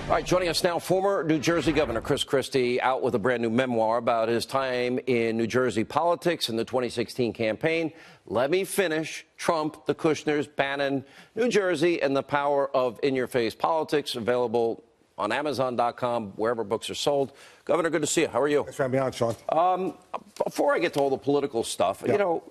All right, joining us now, former New Jersey Governor Chris Christie, out with a brand new memoir about his time in New Jersey politics in the 2016 campaign. Let me finish. Trump, the Kushners, Bannon, New Jersey, and the power of in-your-face politics. Available on Amazon.com, wherever books are sold. Governor, good to see you. How are you? Thanks for having me on, Sean. Before I get to all the political stuff, you know,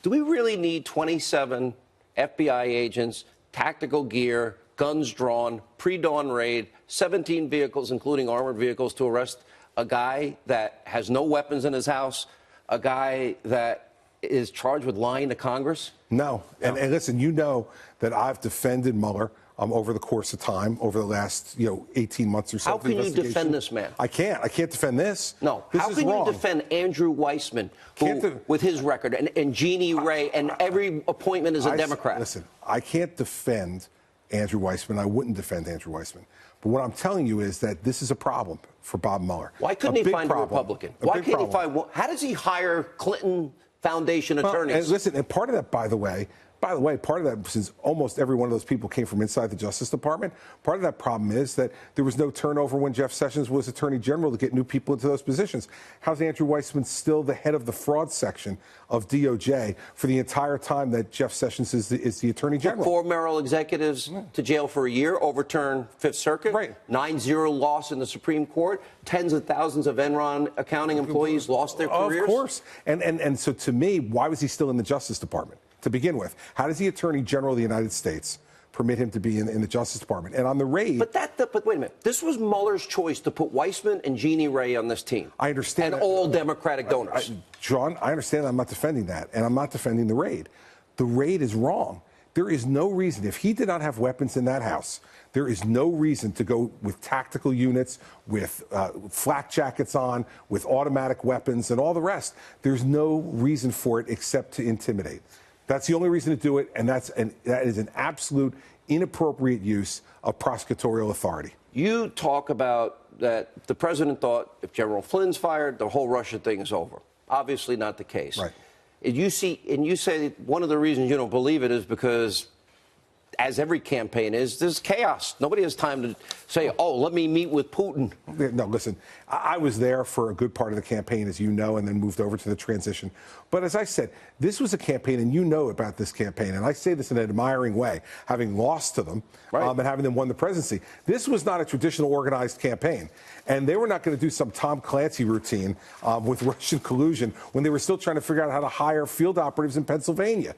do we really need 27 FBI agents, tactical gear, guns drawn, pre-dawn raid, 17 vehicles, including armored vehicles, to arrest a guy that has no weapons in his house, a guy that is charged with lying to Congress? No. And listen, you know that I've defended Mueller over the course of time, over the last 18 months or so. How can you defend this man? I can't defend this. No. This How is can wrong. you defend Andrew Weissman, who, with his record, and Jeannie Ray, and every appointment is a Democrat? Listen, I can't defend Andrew Weissman. I wouldn't defend Andrew Weissman. But what I'm telling you is that this is a problem for Bob Mueller. Why couldn't he find a Republican? Why can't he find one? How does he hire Clinton Foundation attorneys? And listen, and part of that, by the way, part of that, since almost every one of those people came from inside the Justice Department, part of that problem is that there was no turnover when Jeff Sessions was Attorney General to get new people into those positions. How's Andrew Weissman still the head of the fraud section of DOJ for the entire time that Jeff Sessions is the Attorney General? 4 Merrill executives to jail for a year, overturned Fifth Circuit, right. 9-0 loss in the Supreme Court, tens of thousands of Enron accounting employees lost their careers. Of course. And so to me, why was he still in the Justice Department? To begin with, how does the Attorney General of the United States permit him to be in the Justice Department? And on the raid... But wait a minute. This was Mueller's choice to put Weissman and Jeannie Ray on this team. I understand. And all Democratic donors. John, I understand. I'm not defending that. And I'm not defending the raid. The raid is wrong. There is no reason. If he did not have weapons in that house, there is no reason to go with tactical units, with flak jackets on, with automatic weapons and all the rest. There's no reason for it except to intimidate. That's the only reason to do it, and that is an absolute inappropriate use of prosecutorial authority. You talk about that the president thought if General Flynn's fired, the whole Russia thing is over. Obviously not the case. Right. And you say one of the reasons you don't believe it is because, as every campaign is, there's chaos. Nobody has time to say, oh, let me meet with Putin. No, listen, I was there for a good part of the campaign, as you know, and then moved over to the transition. But as I said, this was a campaign, and you know about this campaign, and I say this in an admiring way, having lost to them and having them won the presidency. This was not a traditional organized campaign, and they were not going to do some Tom Clancy routine with Russian collusion when they were still trying to figure out how to hire field operatives in Pennsylvania.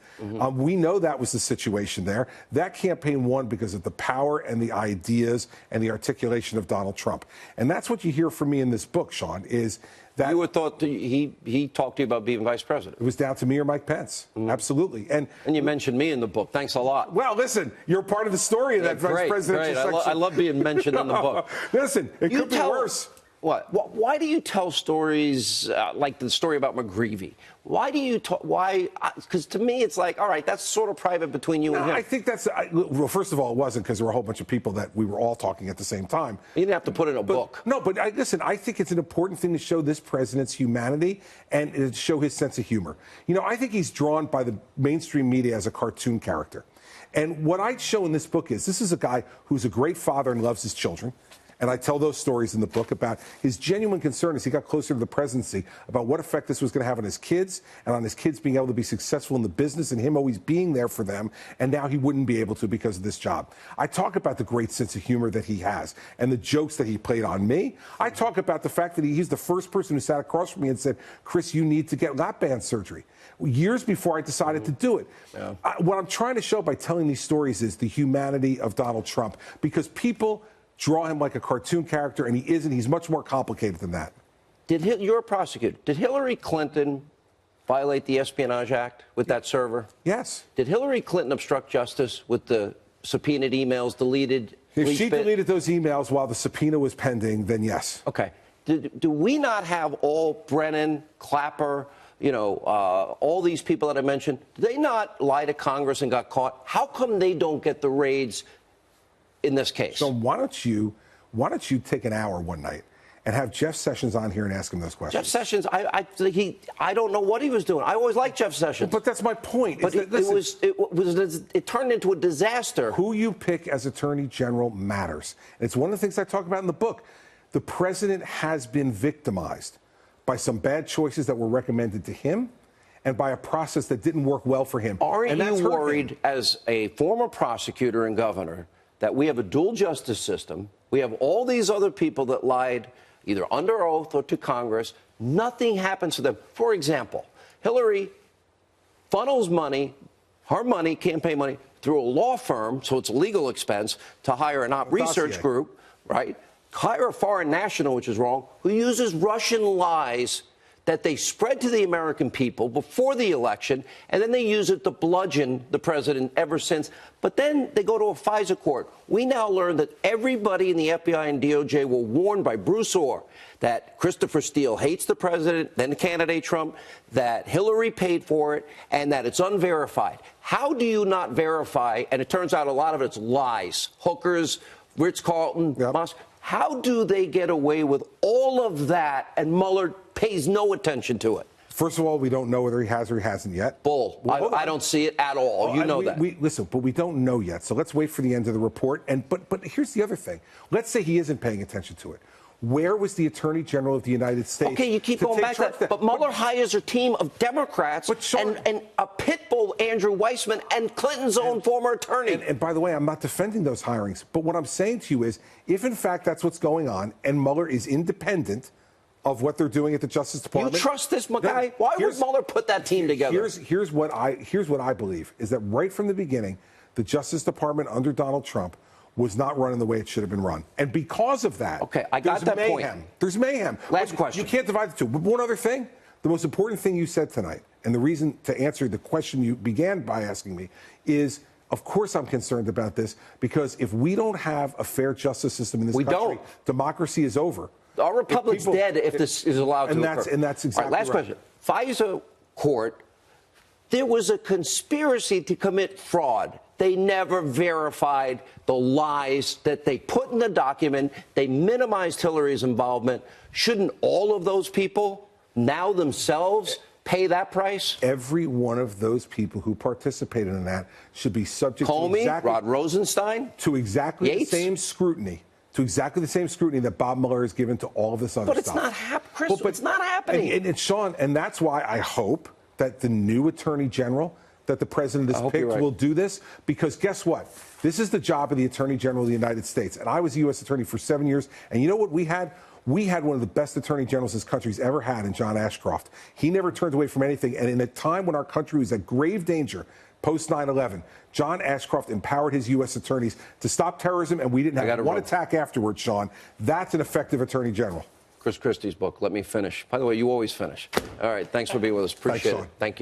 We know that was the situation there. That campaign won because of the power and the ideas and the articulation of Donald Trump. And that's what you hear from me in this book, Sean, is that... You would thought he talked to you about being vice president. It was down to me or Mike Pence. Absolutely. And you mentioned me in the book. Thanks a lot. Well, listen, you're part of the story of that vice presidential section. I love being mentioned in the book. Listen, it could be worse. What? Why do you tell stories like the story about McGreevey? Why do you talk? Why? Because to me, it's like, all right, that's sort of private between you and him. I think that's, well, first of all, it wasn't, because there were a whole bunch of people that we were all talking at the same time. You didn't have to put it in a book. No, but listen, I think it's an important thing to show this president's humanity and to show his sense of humor. You know, I think he's drawn by the mainstream media as a cartoon character. And what I show in this book is, this is a guy who's a great father and loves his children. And I tell those stories in the book about his genuine concern as he got closer to the presidency about what effect this was going to have on his kids and on his kids being able to be successful in the business and him always being there for them. And now he wouldn't be able to because of this job. I talk about the great sense of humor that he has and the jokes that he played on me. I talk about the fact that he's the first person who sat across from me and said, Chris, you need to get lap band surgery. Years before I decided to do it. Yeah. What I'm trying to show by telling these stories is the humanity of Donald Trump, because people draw him like a cartoon character, and he isn't. He's much more complicated than that. You're a prosecutor. Did Hillary Clinton violate the Espionage Act with that server? Yes. Did Hillary Clinton obstruct justice with the subpoenaed emails deleted? If she deleted those emails while the subpoena was pending, then yes. Okay. Do we not have all Brennan, Clapper, all these people that I mentioned? Did they not lie to Congress and got caught? How come they don't get the raids in this case? So why don't you take an hour one night and have Jeff Sessions on here and ask him those questions. Jeff Sessions, I don't know what he was doing. I always liked Jeff Sessions. But that's my point. But it turned into a disaster. Who you pick as Attorney General matters. And it's one of the things I talk about in the book. The president has been victimized by some bad choices that were recommended to him and by a process that didn't work well for him. Aren't you worried, as a former prosecutor and governor, that we have a dual justice system? We have all these other people that lied either under oath or to Congress. Nothing happens to them. For example, Hillary funnels money, her money, campaign money, through a law firm, so it's a legal expense, to hire an research group, right? Hire a foreign national, which is wrong, who uses Russian lies that they spread to the American people before the election, and then they use it to bludgeon the president ever since. But then they go to a FISA court. We now learn that everybody in the FBI and DOJ were warned by Bruce Orr that Christopher Steele hates the president, then candidate Trump, that Hillary paid for it, and that it's unverified. How do you not verify? And it turns out a lot of it's lies. Hookers, Ritz-Carlton, Moss. How do they get away with all of that, and Mueller pays no attention to it? First of all, we don't know whether he has or he hasn't yet. Bull. Well, I don't see it at all. Well, you know that. Listen, but we don't know yet. So let's wait for the end of the report. But here's the other thing. Let's say he isn't paying attention to it. Where was the Attorney General of the United States? Okay, you keep going back to that. But Mueller hires a team of Democrats and a pit bull, Andrew Weissman, and Clinton's own former attorney. And by the way, I'm not defending those hirings. But what I'm saying to you is, if in fact that's what's going on, and Mueller is independent of what they're doing at the Justice Department. You trust this guy? Why would Mueller put that team together? Here's what I believe, is that right from the beginning, the Justice Department under Donald Trump was not running the way it should have been run. And because of that, okay, I got that point. There's mayhem. Last question. You can't divide the two. But one other thing, the most important thing you said tonight, and the reason to answer the question you began by asking me, is, of course I'm concerned about this, because if we don't have a fair justice system in this country, democracy is over. Our republic's dead if this is allowed to occur. And that's exactly right. Last question. FISA court, there was a conspiracy to commit fraud. They never verified the lies that they put in the document. They minimized Hillary's involvement. Shouldn't all of those people now themselves pay that price? Every one of those people who participated in that should be subject to Rod Rosenstein, to exactly the same scrutiny. To exactly the same scrutiny that Bob Mueller has given to all of this other stuff. But it's not happening, Chris. But it's not happening. And Sean, and that's why I hope that the new Attorney General that the president has picked will do this, because guess what? This is the job of the Attorney General of the United States. And I was a U.S. Attorney for 7 years. And you know what we had? We had one of the best Attorney Generals this country's ever had in John Ashcroft. He never turned away from anything. And in a time when our country was at grave danger, post 9/11, John Ashcroft empowered his U.S. attorneys to stop terrorism, and we didn't have one attack afterwards, Sean. That's an effective Attorney General. Chris Christie's book. Let me finish. By the way, you always finish. All right. Thanks for being with us. Appreciate it. Thank you.